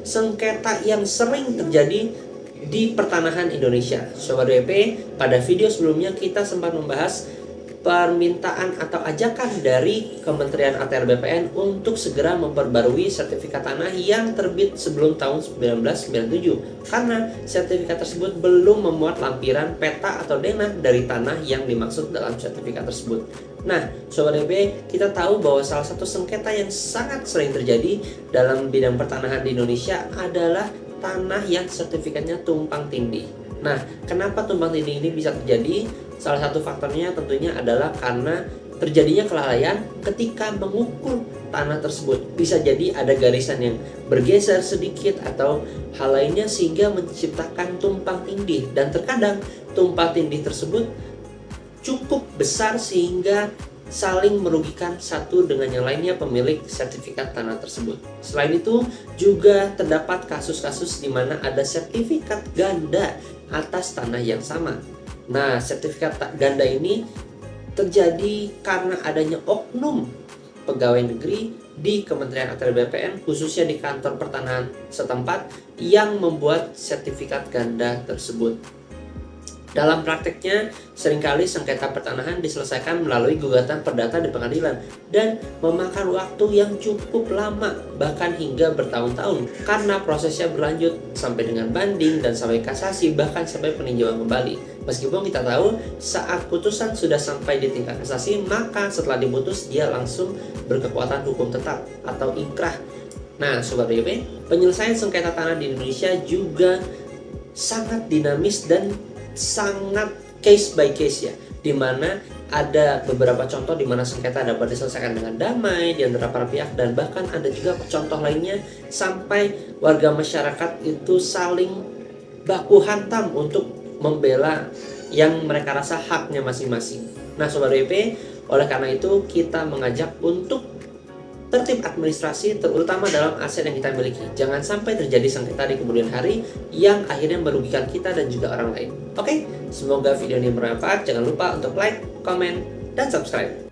sengketa yang sering terjadi di pertanahan Indonesia. Sobat WP, pada video sebelumnya kita sempat membahas permintaan atau ajakan dari Kementerian ATR BPN untuk segera memperbarui sertifikat tanah yang terbit sebelum tahun 1997 karena sertifikat tersebut belum memuat lampiran peta atau denah dari tanah yang dimaksud dalam sertifikat tersebut. Nah, Sobat WP, kita tahu bahwa salah satu sengketa yang sangat sering terjadi dalam bidang pertanahan di Indonesia adalah tanah yang sertifikatnya tumpang tindih. Nah, kenapa tumpang tindih ini bisa terjadi? Salah satu faktornya tentunya adalah karena terjadinya kelalaian ketika mengukur tanah tersebut. Bisa jadi ada garisan yang bergeser sedikit atau hal lainnya sehingga menciptakan tumpang tindih. Dan terkadang tumpang tindih tersebut cukup besar sehingga saling merugikan satu dengan yang lainnya pemilik sertifikat tanah tersebut. Selain itu, juga terdapat kasus-kasus di mana ada sertifikat ganda atas tanah yang sama. Nah, sertifikat ganda ini terjadi karena adanya oknum pegawai negeri di Kementerian ATR BPN, khususnya di kantor pertanahan setempat yang membuat sertifikat ganda tersebut. Dalam prakteknya, seringkali sengketa pertanahan diselesaikan melalui gugatan perdata di pengadilan dan memakan waktu yang cukup lama, bahkan hingga bertahun-tahun, karena prosesnya berlanjut sampai dengan banding dan sampai kasasi, bahkan sampai peninjauan kembali. Meskipun kita tahu saat putusan sudah sampai di tingkat kasasi, maka setelah diputus dia langsung berkekuatan hukum tetap atau inkrah. Nah, Sobat WP, penyelesaian sengketa tanah di Indonesia juga sangat dinamis dan sangat case by case ya, dimana ada beberapa contoh di mana sengketa dapat diselesaikan dengan damai di antara para pihak, dan bahkan ada juga contoh lainnya sampai warga masyarakat itu saling baku hantam untuk membela yang mereka rasa haknya masing-masing. Nah, Sobat WP, oleh karena itu kita mengajak untuk tertib administrasi, terutama dalam aset yang kita miliki. Jangan sampai terjadi sengketa di kemudian hari yang akhirnya merugikan kita dan juga orang lain. Oke, semoga video ini bermanfaat. Jangan lupa untuk like, komen, dan subscribe.